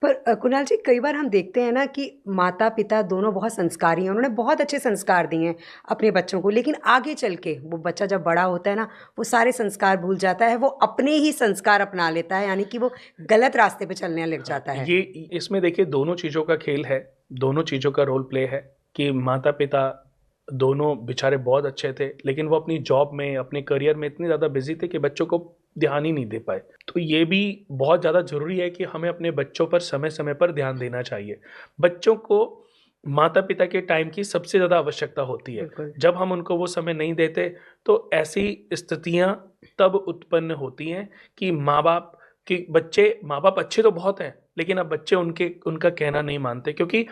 पर कुणाल जी, कई बार हम देखते हैं ना कि माता-पिता दोनों बहुत संस्कारी हैं, उन्होंने बहुत अच्छे संस्कार दिए हैं अपने बच्चों को, लेकिन आगे चल के वो बच्चा जब बड़ा होता है ना, वो सारे संस्कार भूल जाता है, वो अपने ही संस्कार अपना लेता है, यानी कि वो गलत रास्ते पे चलने लग हाँ, जाता है। ये इसमें देखिए दोनों चीज़ों का खेल है, दोनों चीज़ों का रोल प्ले है कि माता-पिता दोनों बेचारे बहुत अच्छे थे, लेकिन वो अपनी जॉब में, अपने करियर में इतने ज़्यादा बिज़ी थे कि बच्चों को ध्यान ही नहीं दे पाए। तो ये भी बहुत ज़्यादा ज़रूरी है कि हमें अपने बच्चों पर समय-समय पर ध्यान देना चाहिए। बच्चों को माता-पिता के टाइम की सबसे ज़्यादा आवश्यकता होती है। बिल्कुल। जब हम उनको वो समय नहीं देते, तो ऐसी स्थितियाँ तब उत्पन्न होती हैं कि माँ-बाप अच्छे तो बहुत हैं, लेकिन अब बच्चे उनका कहना नहीं मानते क्योंकि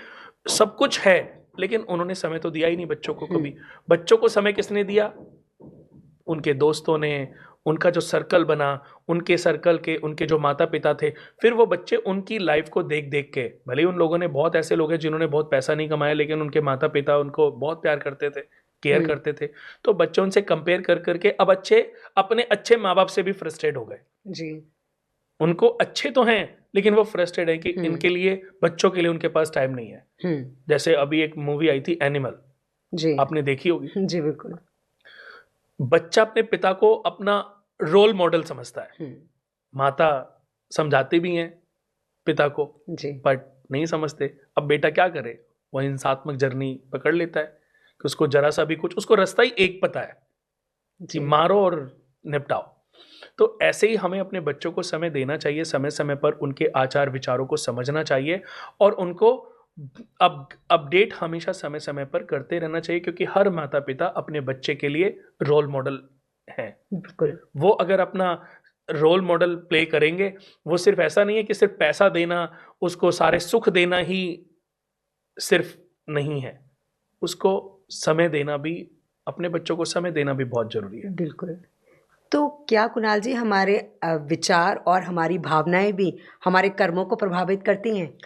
सब कुछ है, लेकिन उन्होंने समय तो दिया ही नहीं बच्चों को हुँ, कभी। बच्चों को समय किसने दिया? उनके दोस्तों ने, उनका जो सर्कल बना, उनके सर्कल के उनके जो माता-पिता थे, फिर वो बच्चे उनकी लाइफ़ को देख-देख के, भले ही उन लोगों ने बहुत ऐसे लोग हैं जिन्होंने बहुत पैसा नहीं कमाया, लेकिन उनके माता-पिता उनको बहुत प्यार करते थे, केयर हुँ, करते थे। तो बच्चे उनसे कंपेयर कर के अब अपने अच्छे माँ-बाप से भी फ्रस्ट्रेट हो गए। जी, उनको अच्छे तो हैं, लेकिन वो फ्रस्ट्रेट हैं कि हुँ, इनके लिए बच्चों के लिए उनके पास टाइम नहीं है। हुँ, जैसे अभी एक मूवी आई थी एनिमल, जी, आपने देखी होगी। जी, बिल्कुल। बच्चा अपने पिता को अपना रोल मॉडल समझता है। हुँ, माता समझाती भी हैं पिता को, जी, बट नहीं समझते। अब बेटा क्या करे? वो हिंसात्मक जर्नी पकड़ लेता है कि उसको ज़रा-सा भी कुछ उसको रास्ता ही एक पता है कि जी, मारो और निपटाओ। तो ऐसे ही हमें अपने बच्चों को समय देना चाहिए, समय-समय पर उनके आचार-विचारों को समझना चाहिए और उनको अपडेट हमेशा समय-समय पर करते रहना चाहिए क्योंकि हर माता-पिता अपने बच्चे के लिए रोल मॉडल हैं। बिल्कुल। वो अगर अपना रोल मॉडल प्ले करेंगे, वो सिर्फ़ ऐसा नहीं है कि सिर्फ़ पैसा देना, उसको सारे सुख देना ही सिर्फ़ नहीं है। उसको समय देना भी अपने बच्चों को समय देना भी बहुत ज़रूरी है। बिल्कुल। तो क्या कुणाल जी, हमारे विचार और हमारी भावनाएँ भी हमारे कर्मों को प्रभावित करती हैं?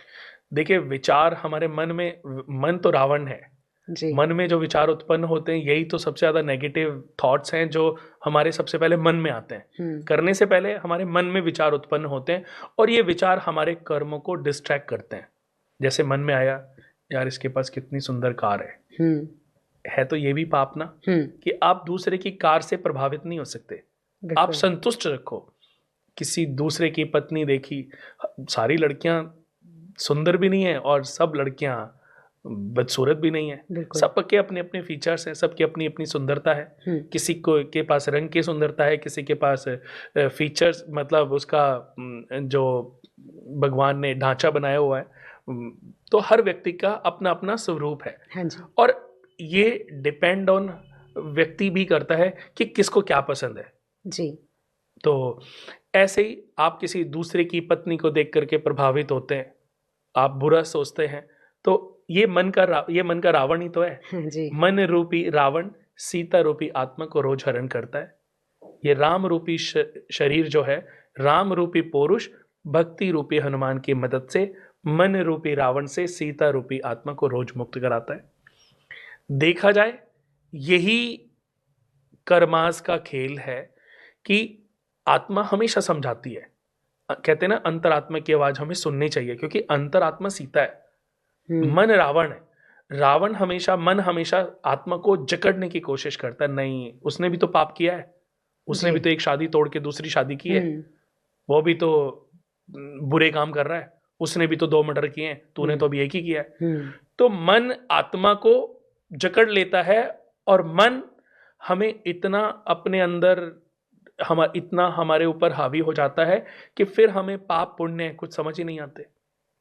देखिए, विचार हमारे मन तो रावण है। जी। मन में जो विचार उत्पन्न होते हैं, यही तो सबसे ज़्यादा नेगेटिव थॉट्स हैं, जो हमारे सबसे पहले मन में आते हैं। हुँ, करने से पहले हमारे मन में विचार उत्पन्न होते हैं और ये विचार हमारे कर्मों को डिस्ट्रैक्ट करते हैं। जैसे मन में आया, यार इसके पास कितनी सुंदर कार हुँ, है तो ये भी पाप ना? हुँ, कि आप दूसरे की कार से प्रभावित नहीं हो सकते। आप बिल्कुल। संतुष्ट रखो। किसी दूसरे की पत्नी देखी, सारी लड़कियाँ सुंदर भी नहीं है और सब लड़कियाँ बदसूरत भी नहीं है। बिल्कुल। सबके अपने-अपने फीचर्स हैं, सबकी अपनी-अपनी सुंदरता है। हुँ, किसी को के पास रंग की सुंदरता है, किसी के पास फीचर्स मतलब उसका जो भगवान ने ढाँचा बनाया हुआ है। तो हर व्यक्ति का अपना-अपना स्वरूप है हाँ जी। और ये डिपेंड ऑन व्यक्ति भी करता है कि किसको क्या पसंद है। जी। तो ऐसे ही आप किसी दूसरे की पत्नी को देख कर के प्रभावित होते हैं, आप बुरा सोचते हैं, तो ये मन का रावण ही तो है। हाँ जी। मन रूपी रावण सीता रूपी आत्मा को रोज हरण करता है। ये राम रूपी शरीर जो है, राम रूपी पुरुष भक्ति रूपी हनुमान की मदद से मन रूपी रावण से सीता रूपी आत्मा को रोज मुक्त कराता है। देखा जाए, यही कर्मास का खेल है कि आत्मा हमेशा समझाती है। कहते हैं ना, अंतरात्मा की आवाज हमें सुननी चाहिए क्योंकि अंतरात्मा सीता है, हुँ, मन रावण है। मन हमेशा आत्मा को जकड़ने की कोशिश करता है। नहीं, उसने भी तो पाप किया है। उसने जी। भी तो एक शादी तोड़ के दूसरी शादी की है। हुँ, वो भी तो बुरे काम कर रहा है। उसने भी तो 2 मर्डर किए हैं, तूने हुँ, तो अभी 1 ही किया है। हुँ, तो मन आत्मा को जकड़ लेता है और मन हमें इतना अपने अंदर इतना हमारे ऊपर हावी हो जाता है कि फिर हमें पाप पुण्य कुछ समझ ही नहीं आते।